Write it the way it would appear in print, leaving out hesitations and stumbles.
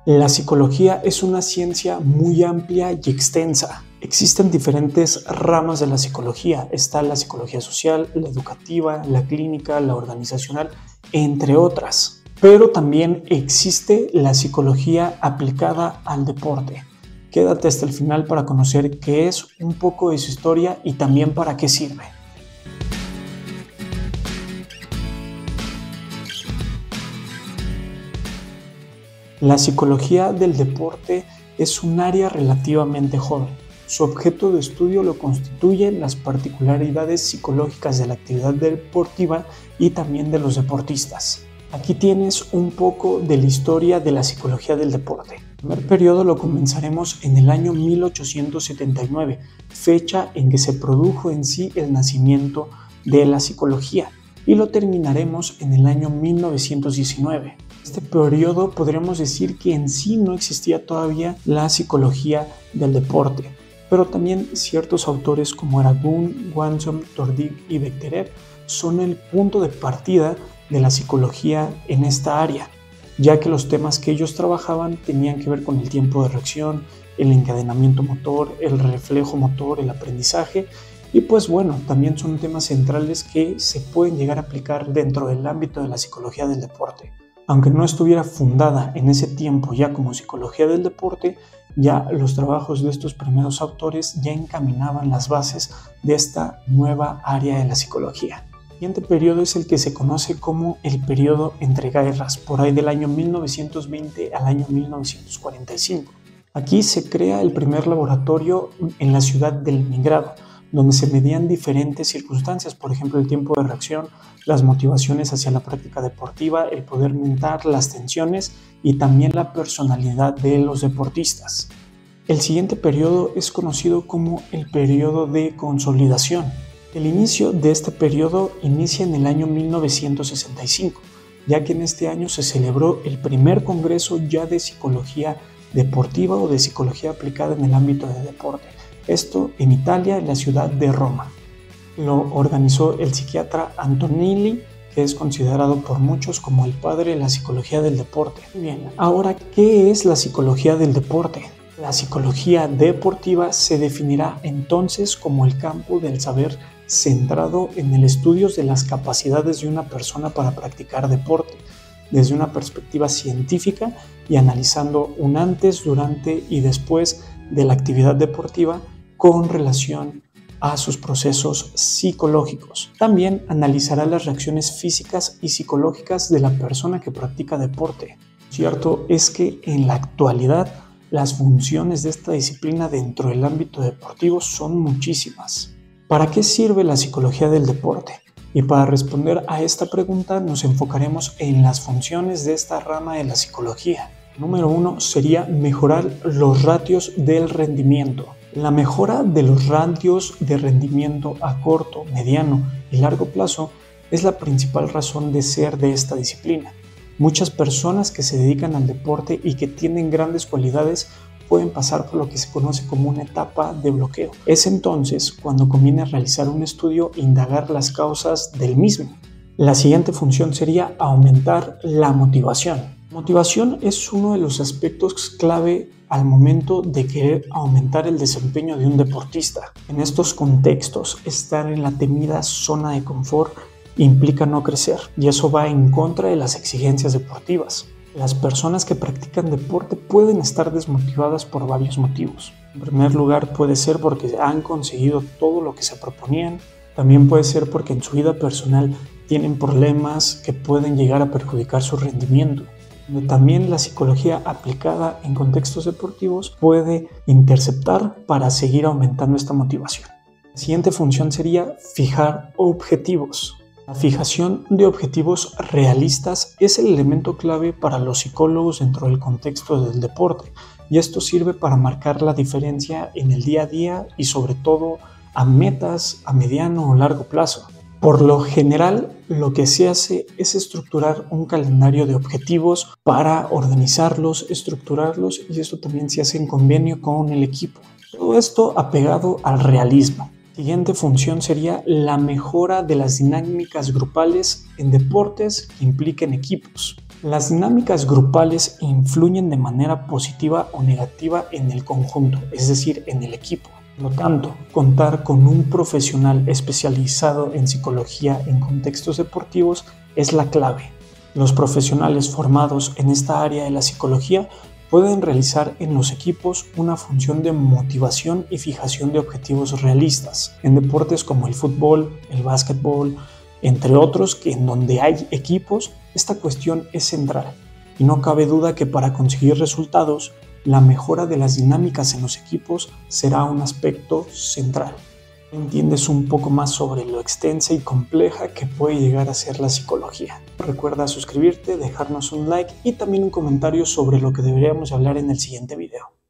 La psicología es una ciencia muy amplia y extensa. Existen diferentes ramas de la psicología. Está la psicología social, la educativa, la clínica, la organizacional, entre otras. Pero también existe la psicología aplicada al deporte. Quédate hasta el final para conocer qué es, un poco de su historia y también para qué sirve. La psicología del deporte es un área relativamente joven. Su objeto de estudio lo constituyen las particularidades psicológicas de la actividad deportiva y también de los deportistas. Aquí tienes un poco de la historia de la psicología del deporte. El primer periodo lo comenzaremos en el año 1879, fecha en que se produjo en sí el nacimiento de la psicología, y lo terminaremos en el año 1919. Este periodo podríamos decir que en sí no existía todavía la psicología del deporte, pero también ciertos autores como Aragon, Watson, Tordic y Bechterew son el punto de partida de la psicología en esta área, ya que los temas que ellos trabajaban tenían que ver con el tiempo de reacción, el encadenamiento motor, el reflejo motor, el aprendizaje, y pues bueno, también son temas centrales que se pueden llegar a aplicar dentro del ámbito de la psicología del deporte. Aunque no estuviera fundada en ese tiempo ya como psicología del deporte, ya los trabajos de estos primeros autores ya encaminaban las bases de esta nueva área de la psicología. El siguiente periodo es el que se conoce como el periodo entre guerras, por ahí del año 1920 al año 1945. Aquí se crea el primer laboratorio en la ciudad de Leningrado, donde se medían diferentes circunstancias, por ejemplo el tiempo de reacción, las motivaciones hacia la práctica deportiva, el poder mental, las tensiones y también la personalidad de los deportistas. El siguiente periodo es conocido como el periodo de consolidación. El inicio de este periodo inicia en el año 1965, ya que en este año se celebró el primer congreso ya de psicología deportiva o de psicología aplicada en el ámbito de deporte. Esto en Italia, en la ciudad de Roma. Lo organizó el psiquiatra Antonelli, que es considerado por muchos como el padre de la psicología del deporte. Bien, ahora, ¿qué es la psicología del deporte? La psicología deportiva se definirá entonces como el campo del saber centrado en el estudio de las capacidades de una persona para practicar deporte, desde una perspectiva científica y analizando un antes, durante y después de la actividad deportiva con relación a sus procesos psicológicos. También analizará las reacciones físicas y psicológicas de la persona que practica deporte. Cierto es que en la actualidad las funciones de esta disciplina dentro del ámbito deportivo son muchísimas. ¿Para qué sirve la psicología del deporte? Y para responder a esta pregunta nos enfocaremos en las funciones de esta rama de la psicología. Número 1 sería mejorar los ratios del rendimiento. La mejora de los ratios de rendimiento a corto, mediano y largo plazo es la principal razón de ser de esta disciplina. Muchas personas que se dedican al deporte y que tienen grandes cualidades pueden pasar por lo que se conoce como una etapa de bloqueo. Es entonces cuando conviene realizar un estudio e indagar las causas del mismo. La siguiente función sería aumentar la motivación. Motivación es uno de los aspectos clave al momento de querer aumentar el desempeño de un deportista. En estos contextos, estar en la temida zona de confort implica no crecer, y eso va en contra de las exigencias deportivas. Las personas que practican deporte pueden estar desmotivadas por varios motivos. En primer lugar, puede ser porque han conseguido todo lo que se proponían. También puede ser porque en su vida personal tienen problemas que pueden llegar a perjudicar su rendimiento. También la psicología aplicada en contextos deportivos puede interceptar para seguir aumentando esta motivación. La siguiente función sería fijar objetivos. La fijación de objetivos realistas es el elemento clave para los psicólogos dentro del contexto del deporte, y esto sirve para marcar la diferencia en el día a día y sobre todo a metas a mediano o largo plazo. Por lo general, lo que se hace es estructurar un calendario de objetivos para organizarlos, estructurarlos, y esto también se hace en convenio con el equipo. Todo esto apegado al realismo. Siguiente función sería la mejora de las dinámicas grupales en deportes que impliquen equipos. Las dinámicas grupales influyen de manera positiva o negativa en el conjunto, es decir, en el equipo. Por lo tanto, contar con un profesional especializado en psicología en contextos deportivos es la clave. Los profesionales formados en esta área de la psicología pueden realizar en los equipos una función de motivación y fijación de objetivos realistas. En deportes como el fútbol, el básquetbol, entre otros, que en donde hay equipos, esta cuestión es central. Y no cabe duda que para conseguir resultados, la mejora de las dinámicas en los equipos será un aspecto central. Entiendes un poco más sobre lo extensa y compleja que puede llegar a ser la psicología. Recuerda suscribirte, dejarnos un like y también un comentario sobre lo que deberíamos hablar en el siguiente video.